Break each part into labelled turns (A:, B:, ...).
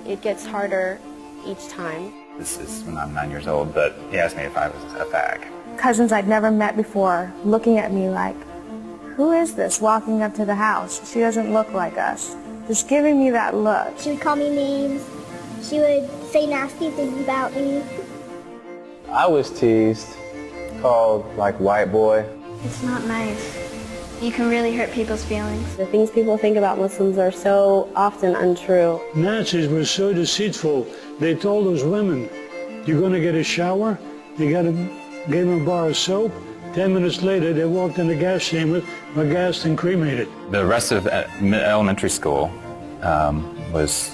A: It gets harder each time.
B: This is when I'm 9 years old, but he asked me if I was a fag.
A: Cousins I'd never met before looking at me like, who is this walking up to the house? She doesn't look like us. Just giving me that look.
C: She would call me names. She would say nasty things about me.
D: I was teased, called like white boy.
C: It's not nice. You can really hurt people's feelings.
A: The things people think about Muslims are so often untrue.
E: Nazis were so deceitful. They told those women, you're going to get a shower, gave them a bar of soap. 10 minutes later, they walked in the gas chamber, were gassed and cremated.
B: The rest of elementary school was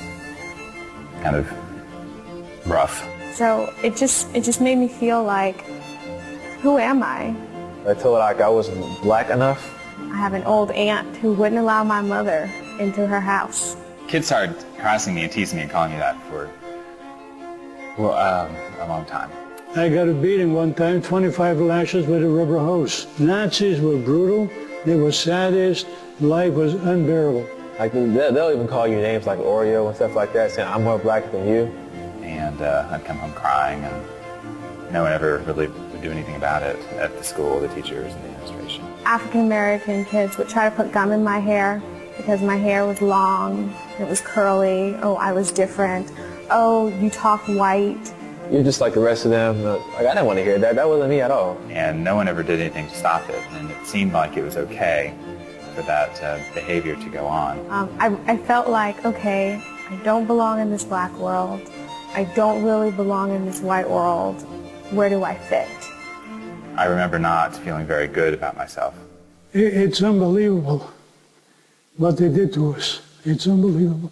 B: kind of rough.
A: So it just made me feel like, who am I?
D: I told like I wasn't black enough.
A: I have an old aunt who wouldn't allow my mother into her house.
B: Kids started harassing me and teasing me and calling me that for a long time.
E: I got a beating one time, 25 lashes with a rubber hose. Nazis were brutal, they were sadists, life was unbearable.
D: Like they'll even call you names like Oreo and stuff like that, saying I'm more black than you.
B: And I'd come home crying, and no one ever really would do anything about it at the school, the teachers, and the administration.
A: African American kids would try to put gum in my hair because my hair was long, it was curly, oh, I was different, oh, you talk white.
D: You're just like the rest of them. Like, I didn't want to hear that. That wasn't me at all.
B: And no one ever did anything to stop it, and it seemed like it was okay for that behavior to go on.
A: I felt like, okay, I don't belong in this black world. I don't really belong in this white world. Where do I fit?
B: I remember not feeling very good about myself.
E: It's unbelievable what they did to us. It's unbelievable.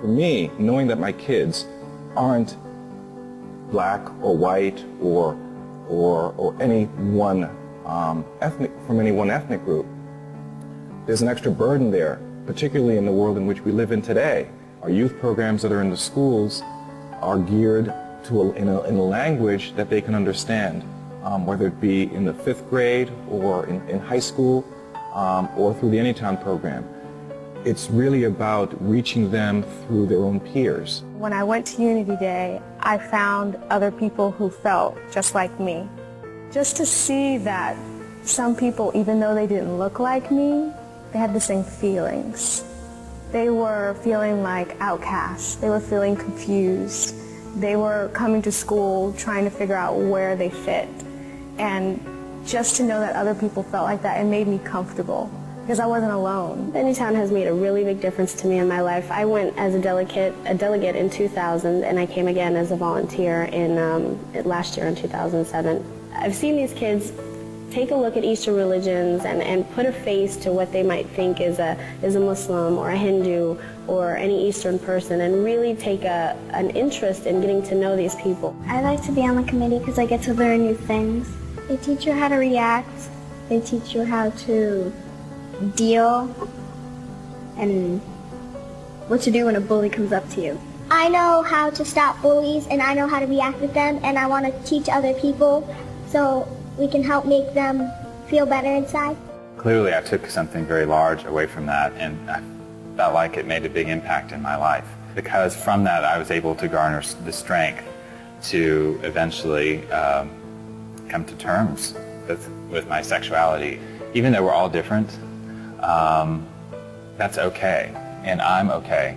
F: For me, knowing that my kids aren't black or white or any one from any one ethnic group, there's an extra burden there, particularly in the world in which we live in today. Our youth programs that are in the schools are geared to in a language that they can understand, whether it be in the 5th grade or in high school or through the Anytown program. It's really about reaching them through their own peers.
A: When I went to Unity Day, I found other people who felt just like me. Just to see that some people, even though they didn't look like me, they had the same feelings. They were feeling like outcasts. They were feeling confused. They were coming to school trying to figure out where they fit. And just to know that other people felt like that, it made me comfortable because I wasn't alone. Anytown has made a really big difference to me in my life. I went as a delegate in 2000, and I came again as a volunteer in last year in 2007. I've seen these kids take a look at Eastern religions and put a face to what they might think is a Muslim or a Hindu or any Eastern person, and really take an interest in getting to know these people.
C: I like to be on the committee because I get to learn new things. They teach you how to react. They teach you how to deal and what to do when a bully comes up to you. I know how to stop bullies, and I know how to react with them, and I want to teach other people so we can help make them feel better inside.
B: Clearly I took something very large away from that, and I felt like it made a big impact in my life, because from that I was able to garner the strength to eventually come to terms with my sexuality. Even though we're all different, that's okay, and I'm okay.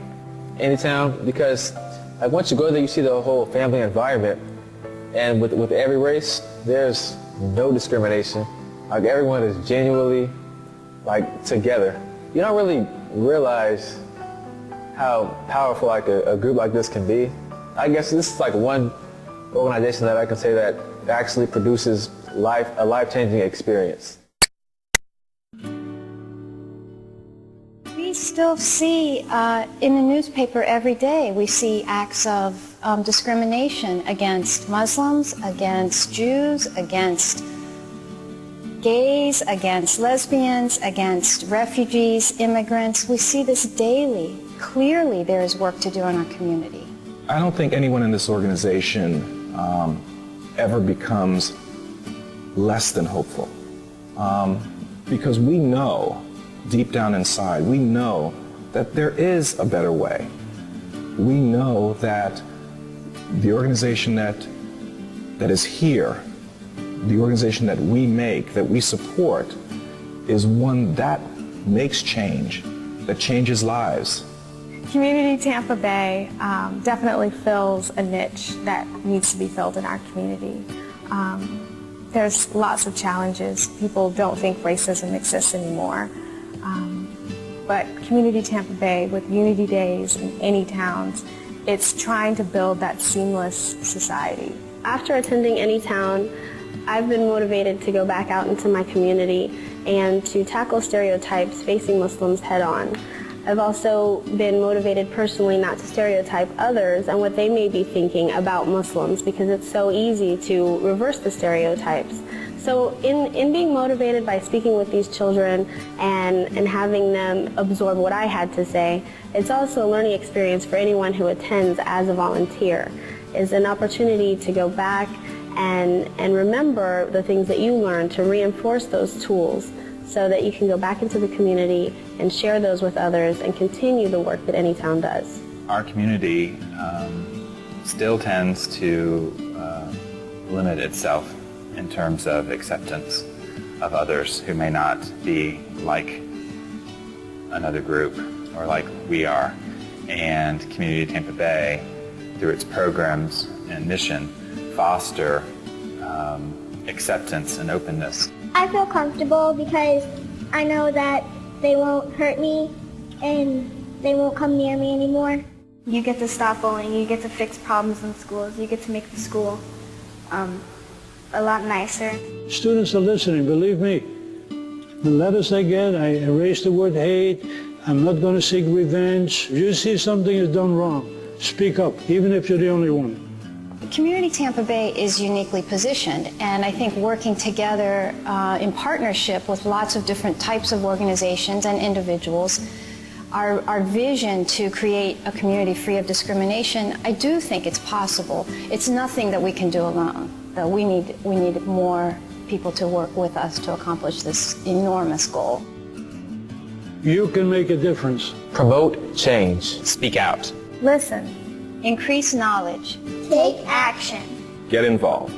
D: Anytown, because like once you go there, you see the whole family environment, and with every race, there's no discrimination. Like everyone is genuinely like together. You don't really realize how powerful like a group like this can be. I guess this is like one organization that I can say that actually produces a life-changing experience.
G: We still see in the newspaper every day, we see acts of discrimination against Muslims, against Jews, against gays, against lesbians, against refugees, immigrants. We see this daily. Clearly there is work to do in our community.
F: I don't think anyone in this organization ever becomes less than hopeful. because we know, deep down inside, we know that there is a better way. We know that the organization that is here, the organization that we make, that we support, is one that makes change, that changes lives.
A: Community Tampa Bay definitely fills a niche that needs to be filled in our community. There's lots of challenges. People don't think racism exists anymore. But Community Tampa Bay, with Unity Days in any towns, it's trying to build that seamless society.
C: After attending Anytown, I've been motivated to go back out into my community and to tackle stereotypes facing Muslims head on. I've also been motivated personally not to stereotype others and what they may be thinking about Muslims, because it's so easy to reverse the stereotypes. So in being motivated by speaking with these children and having them absorb what I had to say, it's also a learning experience for anyone who attends as a volunteer. It's an opportunity to go back and remember the things that you learned, to reinforce those tools so that you can go back into the community and share those with others and continue the work that Anytown does.
B: Our community still tends to limit itself in terms of acceptance of others who may not be like another group or like we are. And Community Tampa Bay, through its programs and mission, foster acceptance and openness.
H: I feel comfortable because I know that they won't hurt me and they won't come near me anymore.
C: You get to stop bullying, you get to fix problems in schools, you get to make the school a lot nicer.
E: Students are listening, believe me. The letters I get, I erase the word hate. I'm not going to seek revenge. If you see something is done wrong, speak up, even if you're the only one.
G: Community Tampa Bay is uniquely positioned, and I think working together in partnership with lots of different types of organizations and individuals, our vision to create a community free of discrimination, I do think it's possible. It's nothing that we can do alone, though we need more people to work with us to accomplish this enormous goal.
E: You can make a difference.
D: Promote change.
B: Speak out.
A: Listen.
G: Increase knowledge.
H: Take action.
F: Get involved.